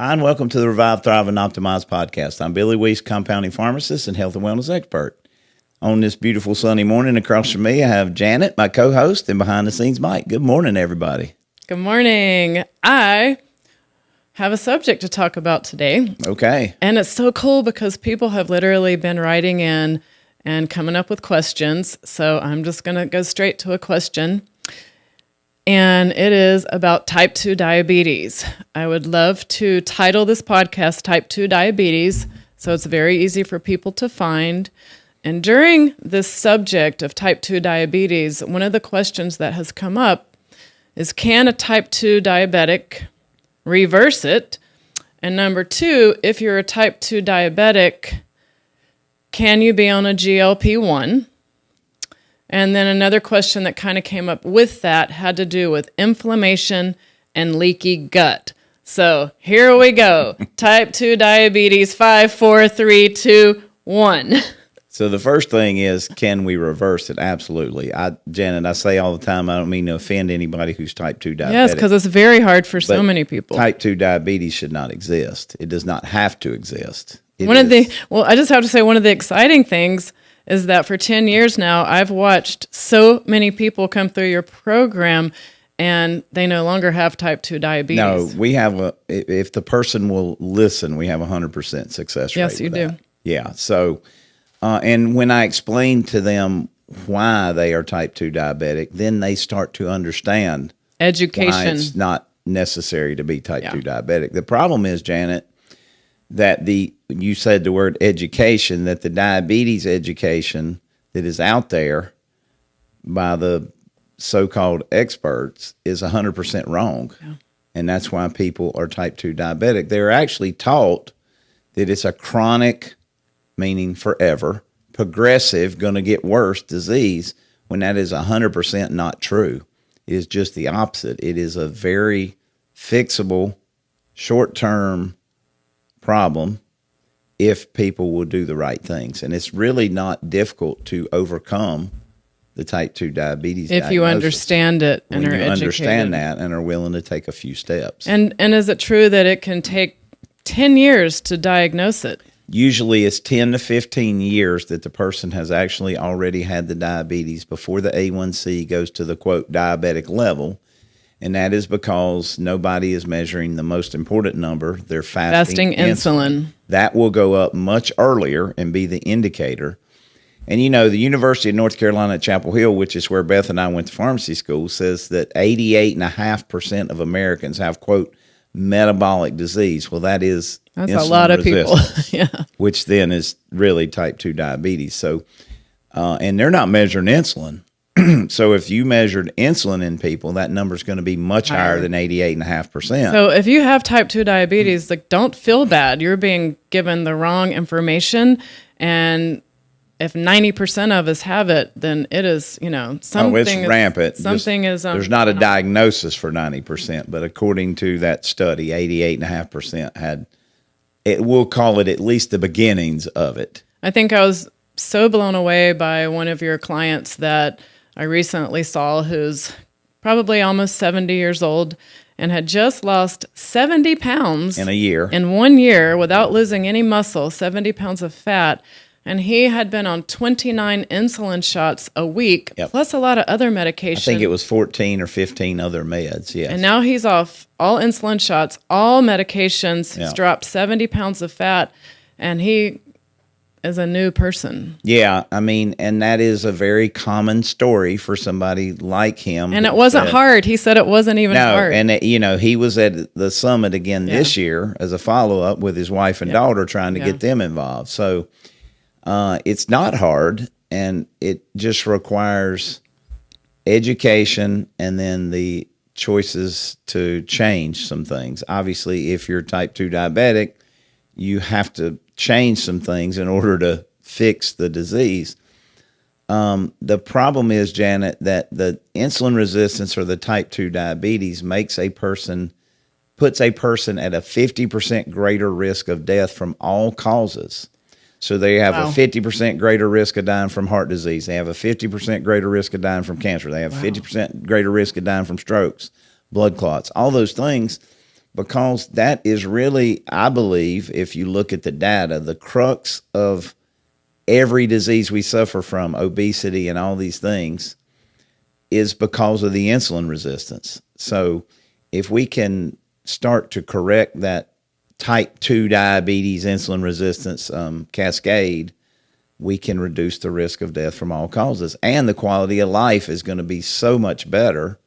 Hi, and welcome to the Revive, Thrive, and Optimize podcast. I'm Billy Weiss, compounding pharmacist and health and wellness expert. On this beautiful sunny morning across from me, I have Janet, my co-host, and behind the scenes, Mike. Good morning, everybody. Good morning. I have a subject to talk about today. Okay. And it's so cool because people have literally been writing in and coming up with questions. So I'm just going to go straight to a question. And it is about type 2 diabetes. I would love to title this podcast Type 2 Diabetes, so it's very easy for people to find. And during this subject of type 2 diabetes, one of the questions that has come up is, can a type 2 diabetic reverse it? And number two, if you're a type 2 diabetic, can you be on a GLP-1? And then another question that kind of came up with that had to do with inflammation and leaky gut. So here we go. Type 2 diabetes, 5, 4, 3, 2, 1. So the first thing is, can we reverse it? Absolutely. Janet, I say all the time, I don't mean to offend anybody who's type 2 diabetic. Yes, because it's very hard for so many people. Type 2 diabetes should not exist. It does not have to exist. I just have to say, one of the exciting things is that for 10 years now, I've watched so many people come through your program and they no longer have type 2 diabetes. No, we have if the person will listen, we have 100% success rate. Yes, you do. Yeah. So, and when I explain to them why they are type 2 diabetic, then they start to understand education. Why it's not necessary to be type 2 diabetic. The problem is, Janet, that you said the word education, that the diabetes education that is out there by the so-called experts is 100% wrong. Yeah. And that's why people are type 2 diabetic. They're actually taught that it's a chronic, meaning forever, progressive, going to get worse disease, when that is 100% not true. It is just the opposite. It is a very fixable, short-term problem if people will do the right things. And it's really not difficult to overcome the type 2 diabetes if diagnosis. You understand it and when are you educated. Understand that and are willing to take a few steps. And is it true that it can take 10 years to diagnose it? Usually it's 10 to 15 years that the person has actually already had the diabetes before the A1C goes to the, quote, diabetic level. And that is because nobody is measuring the most important number, their fasting insulin. That will go up much earlier and be the indicator. And, you know, the University of North Carolina at Chapel Hill, which is where Beth and I went to pharmacy school, says that 88.5% of Americans have, quote, metabolic disease. Well, that's a lot of people. Yeah. Which then is really type 2 diabetes. So, and they're not measuring insulin. So if you measured insulin in people, that number is going to be much higher than 88.5%. So if you have type 2 diabetes, don't feel bad. You're being given the wrong information. And if 90% of us have it, then it is, something. Oh, it's rampant. Something is. There's not a diagnosis for 90%, but according to that study, 88.5% had it. We'll call it at least the beginnings of it. I think I was so blown away by one of your clients that I recently saw, who's probably almost 70 years old and had just lost 70 pounds in a year. In 1 year without losing any muscle, 70 pounds of fat. And he had been on 29 insulin shots a week, plus a lot of other medication. I think it was 14 or 15 other meds, yes. And now he's off all insulin shots, all medications. He's dropped 70 pounds of fat, and he is a new person. Yeah, I mean, and that is a very common story for somebody like him. And it wasn't hard. He said it wasn't even hard. And he was at the summit again this year as a follow-up with his wife and daughter, trying to get them involved. So it's not hard, and it just requires education and then the choices to change some things. Obviously, if you're type 2 diabetic, you have to change some things in order to fix the disease. The problem is, Janet, that the insulin resistance or the type 2 diabetes puts a person at a 50% greater risk of death from all causes. So they have a 50% greater risk of dying from heart disease. They have a 50% greater risk of dying from cancer. They have 50% greater risk of dying from strokes, blood clots, all those things. because that is really, I believe, if you look at the data, the crux of every disease we suffer from, obesity and all these things, is because of the insulin resistance. So if we can start to correct that type 2 diabetes insulin resistance cascade, we can reduce the risk of death from all causes. And the quality of life is going to be so much better.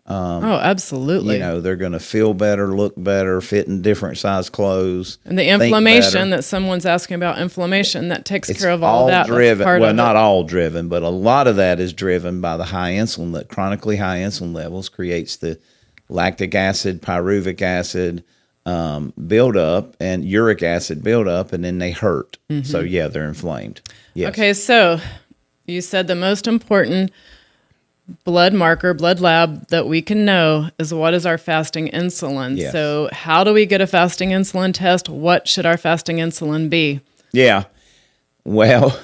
Oh, absolutely. You know, they're going to feel better, look better, fit in different size clothes. And the inflammation that someone's asking about, inflammation, that takes care of all that. Driven, that's part well, of not it. all driven, but a lot of that is driven by the high insulin. That chronically high insulin levels creates the lactic acid, pyruvic acid buildup, and uric acid buildup, and then they hurt. So yeah, they're inflamed. Yes. Okay, so you said the most important blood marker, blood lab that we can know is what is our fasting insulin. Yes. So how do we get a fasting insulin test? What should our fasting insulin be? Yeah. Well,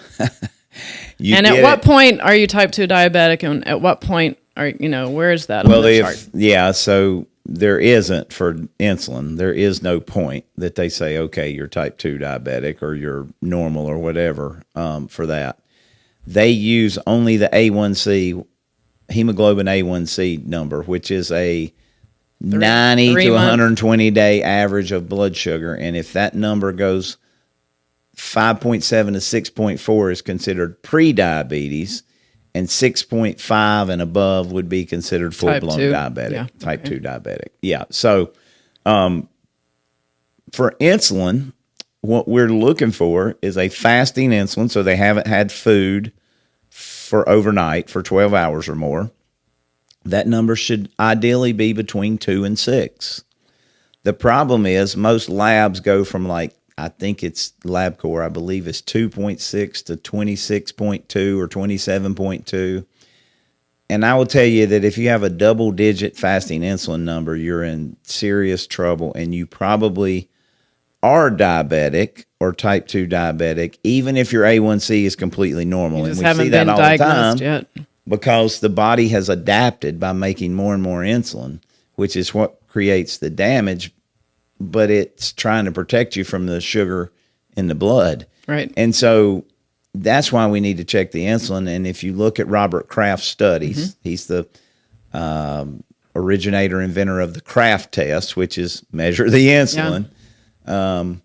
and at what point are you type 2 diabetic, and at what point are, where is that on the chart? Yeah, so there isn't for insulin. There is no point that they say, okay, you're type 2 diabetic or you're normal or whatever for that. They use only the A1C, hemoglobin A1C number, which is a 90 to 120 day average of blood sugar. And if that number goes 5.7 to 6.4 is considered pre-diabetes, and 6.5 and above would be considered full-blown diabetic, type 2 diabetic. Yeah. So for insulin, what we're looking for is a fasting insulin, so they haven't had food for overnight for 12 hours or more. That number should ideally be between 2 and 6. The problem is most labs go from I think it's LabCorp, I believe it's 2.6 to 26.2 or 27.2. And I will tell you that if you have a double-digit fasting insulin number, you're in serious trouble, and you probably are diabetic or type 2 diabetic, even if your A1C is completely normal. You just and we haven't see that been all the diagnosed time yet. because the body has adapted by making more and more insulin, which is what creates the damage, but it's trying to protect you from the sugar in the blood. Right. And so that's why we need to check the insulin. And if you look at Robert Kraft's studies, he's the originator, inventor of the Kraft test, which is measure the insulin.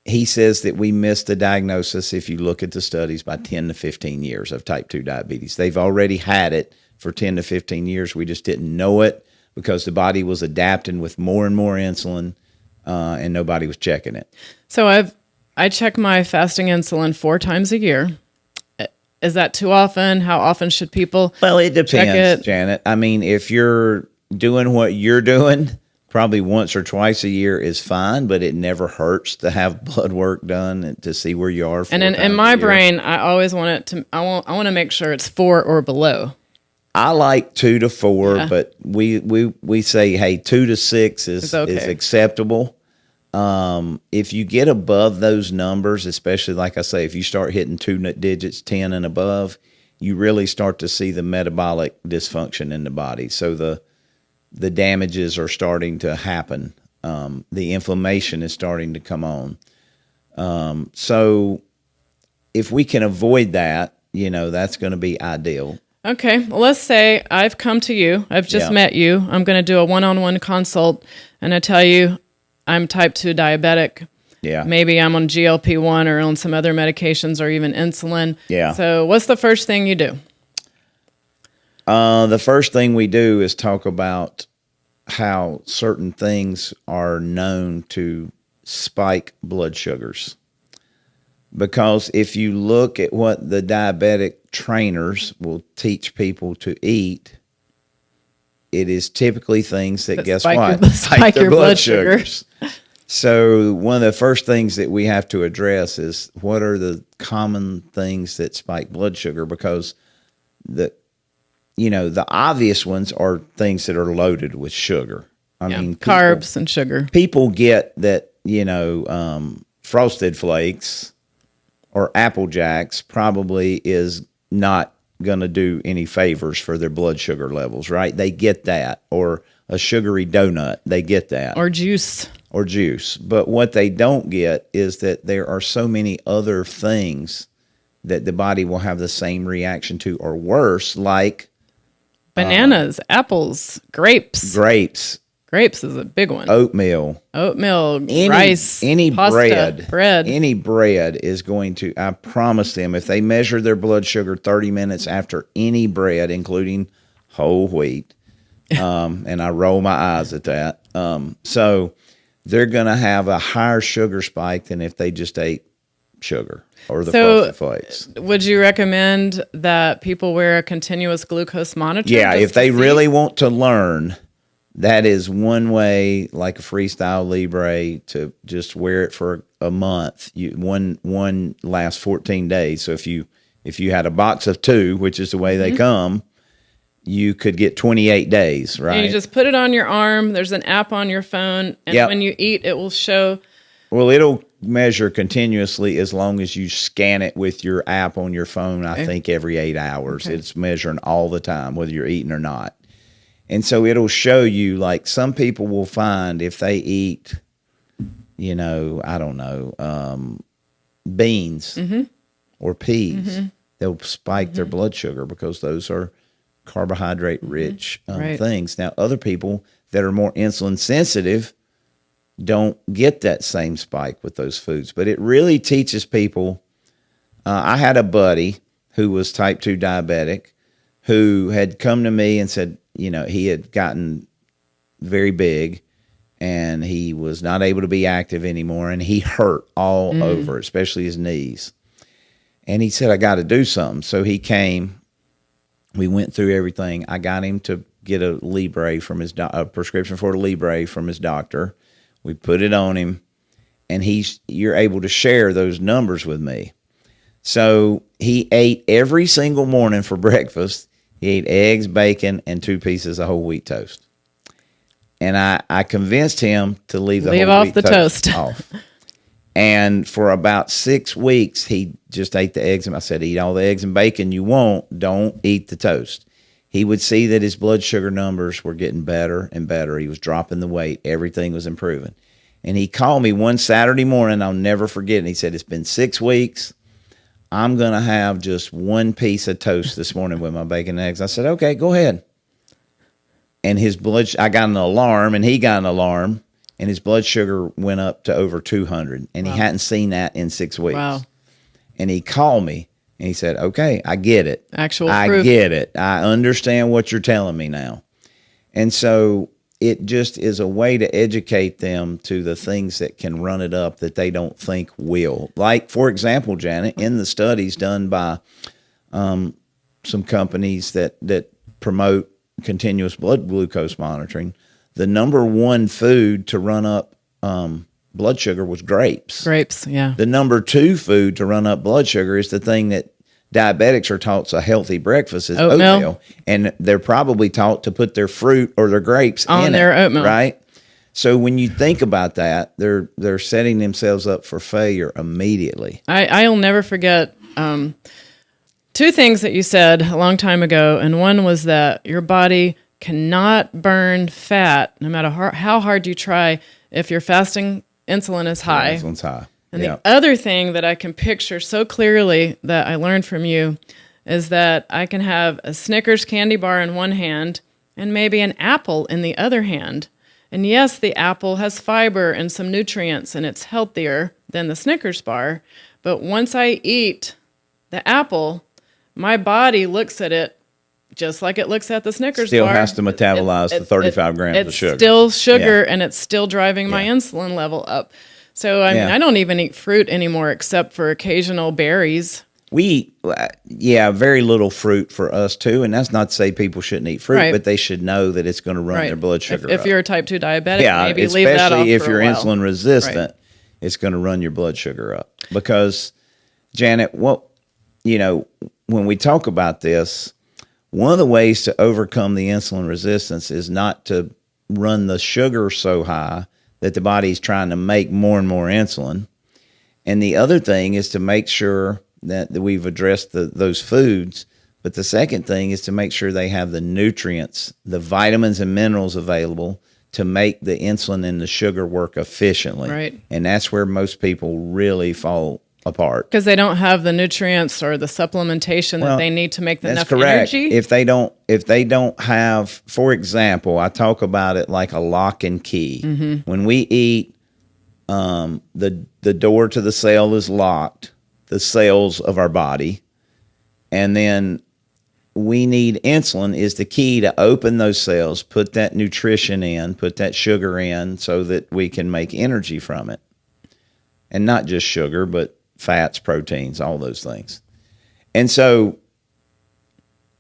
He says that we missed the diagnosis, if you look at the studies, by 10 to 15 years of type 2 diabetes. They've already had it for 10 to 15 years. We just didn't know it because the body was adapting with more and more insulin, and nobody was checking it. So I check my fasting insulin 4 times a year. Is that too often? How often should people Well, it depends, check it? Janet. I mean, if you're doing what you're doing, probably once or twice a year is fine, but it never hurts to have blood work done and to see where you are. And in my brain, I always want it to. I want to make sure it's 4 or below. I like 2 to 4, but we say, hey, 2 to 6 is acceptable. If you get above those numbers, especially like I say, if you start hitting 2 digits, 10 and above, you really start to see the metabolic dysfunction in the body. So the damages are starting to happen. The inflammation is starting to come on. So if we can avoid that, that's going to be ideal. Okay, well, let's say I've come to you. I've just met you. I'm going to do a one-on-one consult, and I tell you I'm type 2 diabetic. Yeah. Maybe I'm on GLP-1 or on some other medications or even insulin. Yeah. So what's the first thing you do? The first thing we do is talk about how certain things are known to spike blood sugars. Because if you look at what the diabetic trainers will teach people to eat, it is typically things that guess what? Spike your blood sugars. So one of the first things that we have to address is what are the common things that spike blood sugar? Because the obvious ones are things that are loaded with sugar. I mean, carbs and sugar. People get that, Frosted Flakes or Apple Jacks probably is not going to do any favors for their blood sugar levels, right? They get that. Or a sugary donut. They get that. Or juice. Or juice. But what they don't get is that there are so many other things that the body will have the same reaction to or worse, like bananas, apples, grapes. Grapes is a big one. Oatmeal, rice, any pasta, bread. Any bread is going to, I promise them, if they measure their blood sugar 30 minutes after any bread, including whole wheat, and I roll my eyes at that, so they're going to have a higher sugar spike than if they just ate sugar or the Frosted Flakes. Would you recommend that people wear a continuous glucose monitor? Yeah, if they really want to learn, that is one way, like a Freestyle Libre, to just wear it for a month. One lasts 14 days. So if you had a box of 2, which is the way they come, you could get 28 days, right? And you just put it on your arm. There's an app on your phone, and when you eat, it will show. Well, it'll measure continuously as long as you scan it with your app on your phone. I think every 8 hours, it's measuring all the time, whether you're eating or not. And so it'll show you, like, some people will find if they eat, beans or peas, they'll spike their blood sugar because those are carbohydrate-rich things. Now, other people that are more insulin sensitive don't get that same spike with those foods. But it really teaches people. I had a buddy who was type 2 diabetic who had come to me and said, he had gotten very big and he was not able to be active anymore, and he hurt all over, especially his knees. And he said, I got to do something. So he came. We went through everything. I got him to get a Libre from a prescription for a Libre from his doctor. We put it on him, and you're able to share those numbers with me. So he ate every single morning for breakfast. He ate eggs, bacon, and 2 pieces of whole wheat toast. And I convinced him to leave the whole wheat toast off. And for about 6 weeks, he just ate the eggs. And I said, eat all the eggs and bacon you want. Don't eat the toast. He would see that his blood sugar numbers were getting better and better. He was dropping the weight. Everything was improving. And he called me one Saturday morning. I'll never forget. And he said, it's been 6 weeks. I'm going to have just 1 piece of toast this morning with my bacon and eggs. I said, okay, go ahead. And I got an alarm, and he got an alarm, and his blood sugar went up to over 200. And he hadn't seen that in 6 weeks. Wow. And he called me, and he said, okay, I get it. Proof. I get it. I understand what you're telling me now. And so it just is a way to educate them to the things that can run it up that they don't think will. Like, for example, Janet, in the studies done by some companies that promote continuous blood glucose monitoring, the number 1 food to run up blood sugar was grapes. Grapes, yeah. The number 2 food to run up blood sugar is the thing that diabetics are taught a healthy breakfast is oatmeal. And they're probably taught to put their fruit or their grapes in their oatmeal. Right? So when you think about that, they're setting themselves up for failure immediately. I'll never forget 2 things that you said a long time ago. And one was that your body cannot burn fat no matter how hard you try if your fasting insulin is high. Insulin's high. And the other thing that I can picture so clearly that I learned from you is that I can have a Snickers candy bar in one hand and maybe an apple in the other hand. And yes, the apple has fiber and some nutrients, and it's healthier than the Snickers bar. But once I eat the apple, my body looks at it just like it looks at the Snickers still bar. Still has to metabolize the 35 grams of sugar. It's still sugar, and it's still driving my insulin level up. So, I mean, I don't even eat fruit anymore except for occasional berries. We eat, very little fruit for us, too. And that's not to say people shouldn't eat fruit, but they should know that it's going to run their blood sugar up. If you're a type 2 diabetic, maybe leave that off especially if for you're a while. insulin resistant, it's going to run your blood sugar up. Because, Janet, when we talk about this, one of the ways to overcome the insulin resistance is not to run the sugar so high that the body's trying to make more and more insulin. And the other thing is to make sure that we've addressed those foods But the second thing is to make sure they have the nutrients, the vitamins and minerals available to make the insulin and the sugar work efficiently. Right. And that's where most people really fall apart. Because they don't have the nutrients or the supplementation that they need to make That's enough correct. energy. If they don't have, for example, I talk about it like a lock and key. Mm-hmm. When we eat, the door to the cell is locked, the cells of our body, and then we need insulin is the key to open those cells, put that nutrition in, put that sugar in so that we can make energy from it. And not just sugar, but fats, proteins, all those things. And so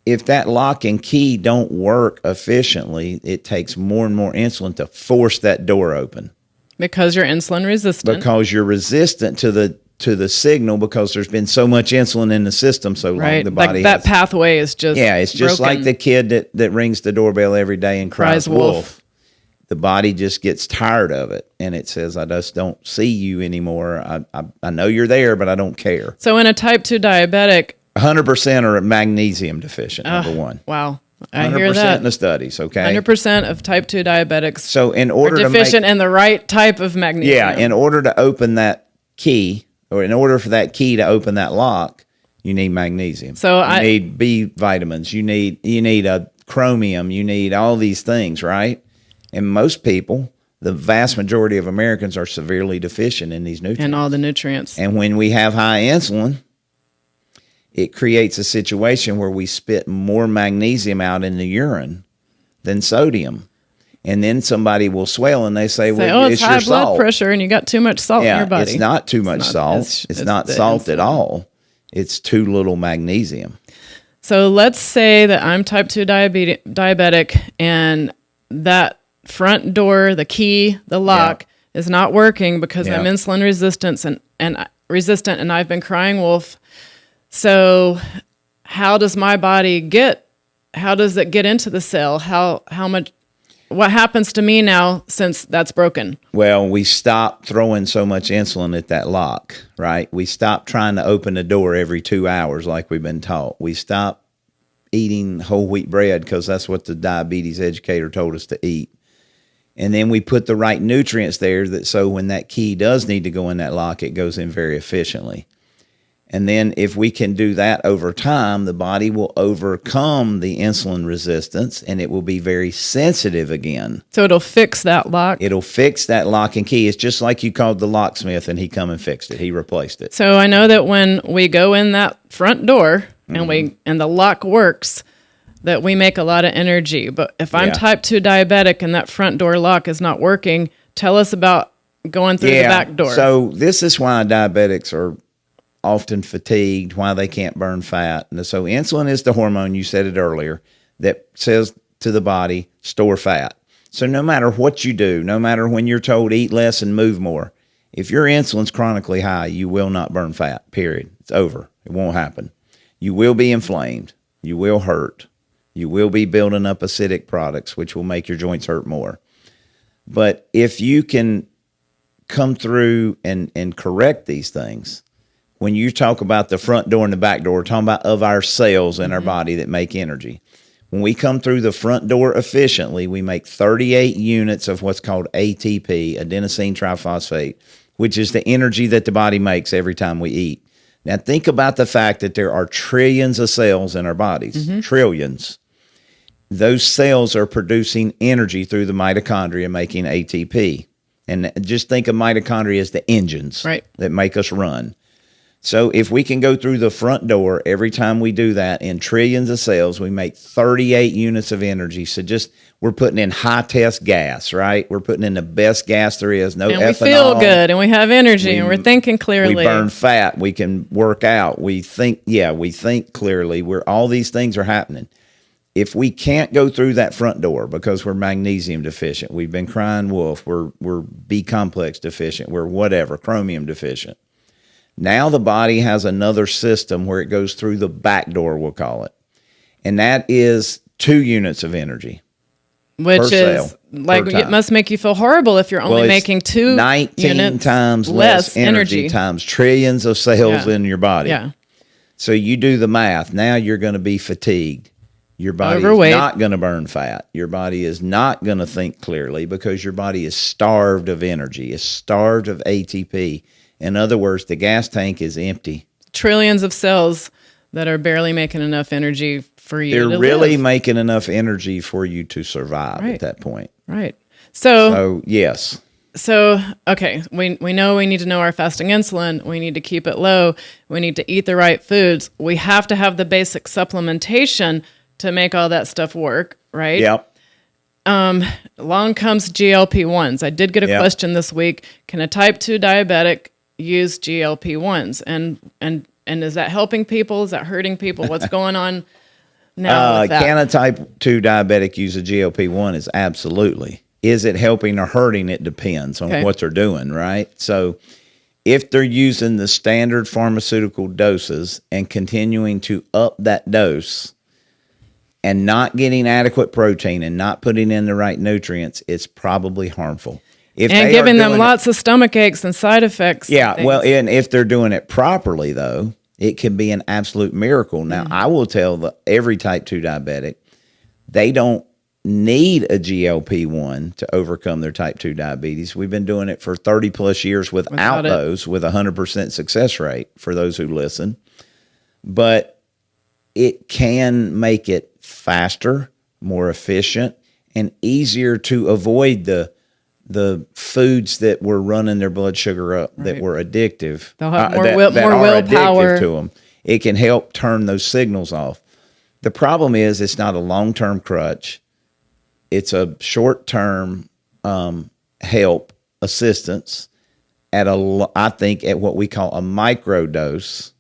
if that lock and key don't work efficiently, it takes more and more insulin to force that door open. Because you're insulin resistant. Because you're resistant to the signal because there's been so much insulin in the system so long. Right. The body like that pathway is just it's just broken. like the kid that rings the doorbell every day and cries wolf. The body just gets tired of it and it says, I just don't see you anymore. I know you're there, but I don't care. So in a type 2 diabetic, 100% are magnesium deficient, number one. Wow. I 100% hear that. in the studies, okay? 100% of type 2 diabetics So in order are to deficient make, in the right type of magnesium. yeah, in order to open that key, or in order for that key to open that lock, you need magnesium. So you need B vitamins. You need a chromium. You need all these things, right? And most people, the vast majority of Americans, are severely deficient in these nutrients. And all the nutrients. And when we have high insulin, it creates a situation where we spit more magnesium out in the urine than sodium. And then somebody will swell and they say, well, it's high your blood salt. pressure and you got too much salt in your body. It's not too much salt. It's not salt at all. It's too little magnesium. So let's say that I'm type 2 diabetic and that front door, the key, the lock is not working because I'm insulin resistant and I've been crying wolf. So how does my body how does it get into the cell? What happens to me now since that's broken? Well, we stop throwing so much insulin at that lock, right? We stop trying to open the door every 2 hours like we've been taught. We stop eating whole wheat bread because that's what the diabetes educator told us to eat. And then we put the right nutrients there so when that key does need to go in that lock, it goes in very efficiently. And then if we can do that over time, the body will overcome the insulin resistance and it will be very sensitive again. So it'll fix that lock? It'll fix that lock and key. It's just like you called the locksmith and he come and fixed it. He replaced it. So I know that when we go in that front door and the lock works, that we make a lot of energy. But if I'm type 2 diabetic and that front door lock is not working, tell us about going through the back door. So this is why diabetics are often fatigued, why they can't burn fat. And so insulin is the hormone, you said it earlier, that says to the body, store fat. So no matter what you do, no matter when you're told eat less and move more, if your insulin's chronically high, you will not burn fat, period. It's over. It won't happen. You will be inflamed. You will hurt. You will be building up acidic products, which will make your joints hurt more. But if you can come through and correct these things, when you talk about the front door and the back door, we're talking about of our cells in our body that make energy. When we come through the front door efficiently, we make 38 units of what's called ATP, adenosine triphosphate, which is the energy that the body makes every time we eat. Now, think about the fact that there are trillions of cells in our bodies, trillions. Those cells are producing energy through the mitochondria, making ATP. And just think of mitochondria as the engines that make us run. So if we can go through the front door every time we do that in trillions of cells, we make 38 units of energy. So we're putting in high test gas, right? We're putting in the best gas there is, no ethanol. And we feel good and we have energy and we're thinking clearly. We burn fat. We can work out. We think clearly. All these things are happening. If we can't go through that front door because we're magnesium deficient, we've been crying wolf, we're B complex deficient, we're whatever, chromium deficient. Now the body has another system where it goes through the back door, we'll call it. And that is 2 units of energy. Which is like, it must make you feel horrible if you're only making 2 19 units times less energy times trillions of cells in your body. Yeah. So you do the math. Now you're going to be fatigued. Your body Overweight. is not going to burn fat. Your body is not going to think clearly because your body is starved of energy, is starved of ATP. In other words, the gas tank is empty. Trillions of cells that are barely making enough energy for you They're to really live. making enough energy for you to survive Right. at that point. Right. So, So, yes. okay, we know we need to know our fasting insulin. We need to keep it low. We need to eat the right foods. We have to have the basic supplementation to make all that stuff work, right? Yep. Along comes GLP-1s. I did get a Yep. question this week. Can a type 2 diabetic use GLP-1s? And is that helping people? Is that hurting people? What's going on now with that? Can a type 2 diabetic use a GLP-1? Is absolutely. Is it helping or hurting? It depends on Okay. what they're doing, right? So if they're using the standard pharmaceutical doses and continuing to up that dose and not getting adequate protein and not putting in the right nutrients, it's probably harmful. If And they are giving them doing it- lots of stomach aches and side effects. and Yeah, things. well, and if they're doing it properly, though, it can be an absolute miracle. Now, I will tell every type 2 diabetic, they don't need a GLP-1 to overcome their type 2 diabetes. We've been doing it for 30 plus years without it. those, with a 100% success rate for those who listen. But it can make it faster, more efficient, and easier to avoid the foods that were running their blood sugar up that Right. were addictive. They'll have that more are willpower. addictive to them. It can help turn those signals off. The problem is it's not a long-term crutch. It's a short-term help assistance at I think at what we call a micro dose.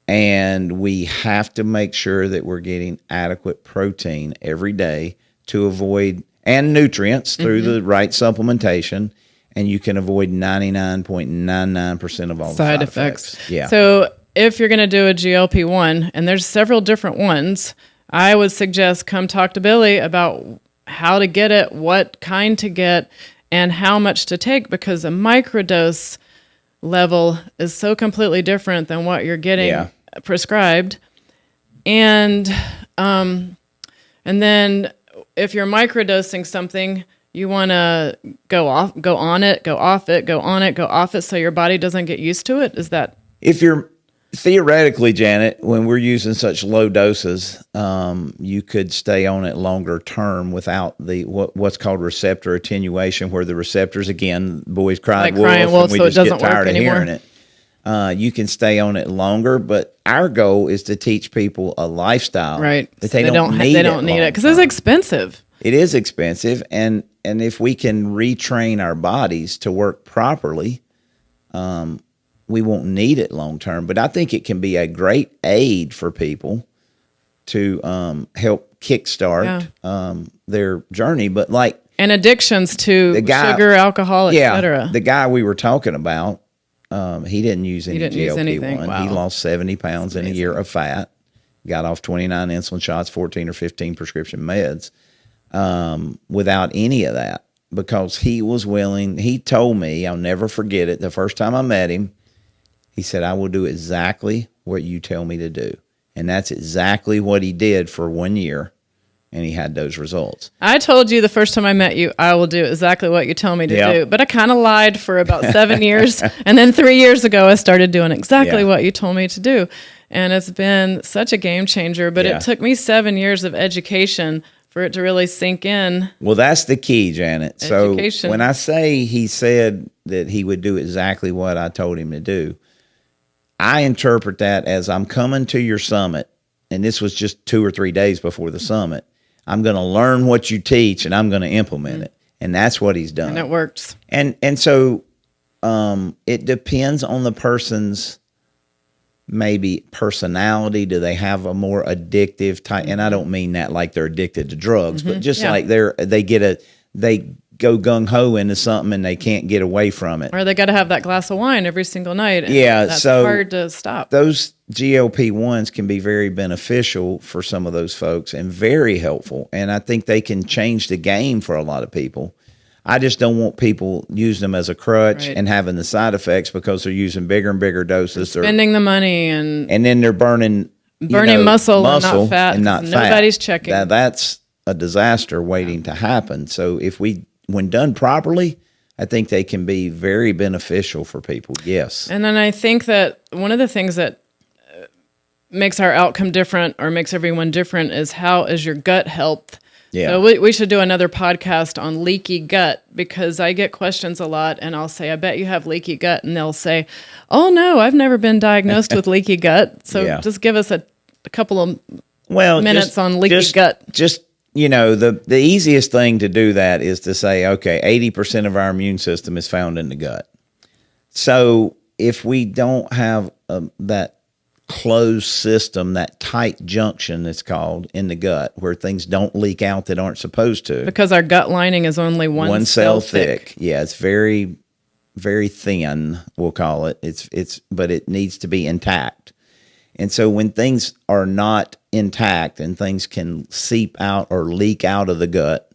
And we have to make sure that we're getting adequate protein every day to avoid, and nutrients through the right supplementation. And you can avoid 99.99% of all the side effects. Yeah. So if you're going to do a GLP-1, and there's several different ones, I would suggest come talk to Billy about how to get it, what kind to get, and how much to take, because a microdose level is so completely different than what you're getting Yeah. prescribed. And then if you're microdosing something, you want to go on it, go off it, go on it, go off it, so your body doesn't get used to it. Is that If you're theoretically, Janet, when we're using such low doses, you could stay on it longer term without the what's called receptor attenuation, where the receptors, again, boys cried Like crying wolf, and we so it just get doesn't work tired of anymore? hearing it. You can stay on it longer, but our goal is to teach people a lifestyle right? that they don't need. They don't need it because it's long-term. expensive. It is expensive, and if we can retrain our bodies to work properly, we won't need it long term. But I think it can be a great aid for people to help kickstart their journey. But like And addictions to The guy- sugar, alcohol, etc. the guy we were talking about, he didn't use any didn't use anything. GLP-1. He Wow. lost 70 pounds in a year of fat, got off 29 insulin shots, 14 or 15 prescription meds, without any of that, because he was willing. He told me, I'll never forget it, the first time I met him, he said, I will do exactly what you tell me to do. And that's exactly what he did for 1 year. And he had those results. I told you the first time I met you, I will do exactly what you tell me to Yeah. do. But I kind of lied for about 7 years. And then 3 years ago, I started doing exactly Yeah. what you told me to do. And it's been such a game changer. But Yeah. it took me 7 years of education for it to really sink in. Well, that's the key, Janet. So Education. when I say he said that he would do exactly what I told him to do, I interpret that as I'm coming to your summit, and this was just 2 or 3 days before the summit. I'm going to learn what you teach, and I'm going to implement it. And that's what he's done. And it works. And so it depends on the person's maybe personality. Do they have a more addictive type? And I don't mean that like they're addicted to drugs, but just Yeah. like they go gung ho into something and they can't get away from it. Or they got to have that glass of wine every single night. And Yeah, that's so hard to stop. Those GLP-1s can be very beneficial for some of those folks and very helpful. And I think they can change the game for a lot of people. I just don't want people using them as a crutch Right. and having the side effects because they're using bigger and bigger doses. Spending the money and And then they're burning muscle and not fat. and not 'cause fat. nobody's checking. That's a disaster waiting to happen. So when done properly, I think they can be very beneficial for people. Yes. And then I think that one of the things that makes our outcome different or makes everyone different is how is your gut health. Yeah. So we should do another podcast on leaky gut because I get questions a lot and I'll say, I bet you have leaky gut. And they'll say, oh no, I've never been diagnosed with leaky gut. So Yeah. just give us a couple of Well, minutes on leaky gut. Just, the easiest thing to do that is to say, okay, 80% of our immune system is found in the gut. So if we don't have that closed system, that tight junction it's called in the gut where things don't leak out that aren't supposed to. Because our gut lining is only one cell thick. Yeah, it's very, very thin, we'll call it. But it needs to be intact. And so when things are not intact and things can seep out or leak out of the gut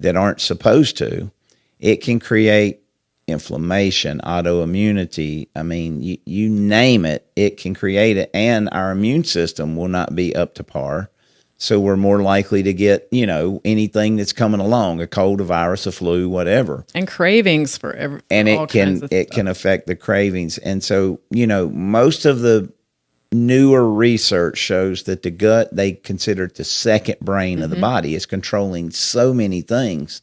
that aren't supposed to, it can create inflammation, autoimmunity. I mean, you name it, it can create it. And our immune system will not be up to par. So we're more likely to get, anything that's coming along, a cold, a virus, a flu, whatever. And cravings for And all kinds of it stuff. can affect the cravings. And so, most of the newer research shows that the gut, they consider it the second brain of the body. It's controlling so many things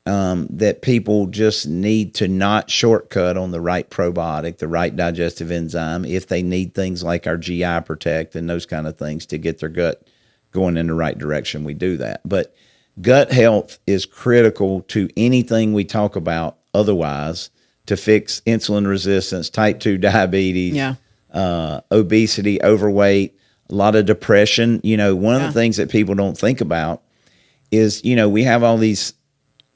that people just need to not shortcut on the right probiotic, the right digestive enzyme, if they need things like our GI Protect and those kind of things to get their gut going in the right direction. We do that. But gut health is critical to anything we talk about otherwise to fix insulin resistance, type 2 diabetes, obesity, overweight, a lot of depression. One of the things that people don't think about is, we have all these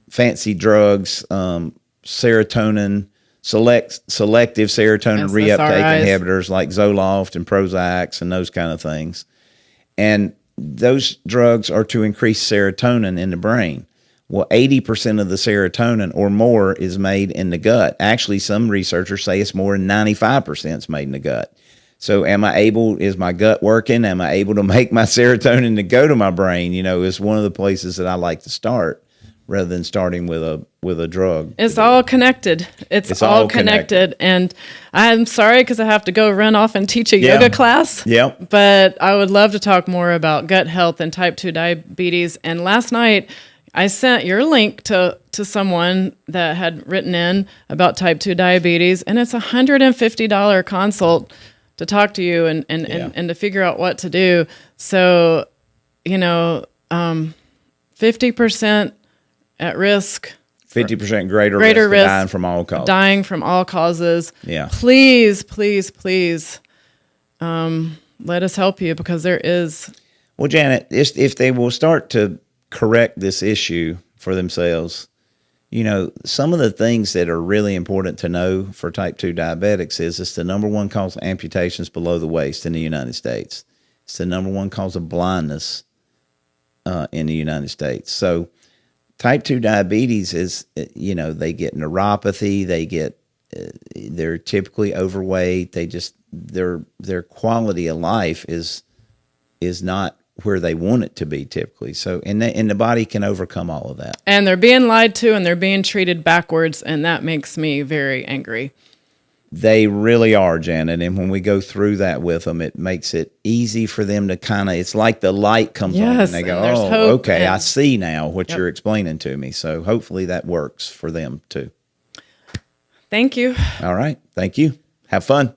fancy drugs, serotonin, selective serotonin reuptake SSRIs. inhibitors like Zoloft and Prozac and those kind of things. And those drugs are to increase serotonin in the brain. Well, 80% of the serotonin or more is made in the gut. Actually, some researchers say it's more than 95% is made in the gut. So is my gut working? Am I able to make my serotonin to go to my brain? Is one of the places that I like to start rather than starting with a drug. It's all connected. It's all connected. And I'm sorry because I have to go run off and teach a yoga class. Yep. But I would love to talk more about gut health and type 2 diabetes. And last night, I sent your link to someone that had written in about type 2 diabetes, and it's $150 consult to talk to you and to figure out what to do. So, 50% at risk. 50% greater risk of dying from all causes. Dying from all causes. Yeah. Please, please, please, let us help you because there is. Well, Janet, if they will start to correct this issue for themselves, some of the things that are really important to know for type 2 diabetics is it's the number one cause of amputations below the waist in the United States. It's the number one cause of blindness in the United States. So type 2 diabetes is, they get neuropathy, they're typically overweight. Their quality of life is not where they want it to be typically. So, and the body can overcome all of that. And they're being lied to and they're being treated backwards. And that makes me very angry. They really are, Janet. And when we go through that with them, it makes it easy for them to it's like the light comes on and they go, and there's oh, hope okay, and- I see now what you're explaining to me. So hopefully that works for them too. Thank you. All right. Thank you. Have fun.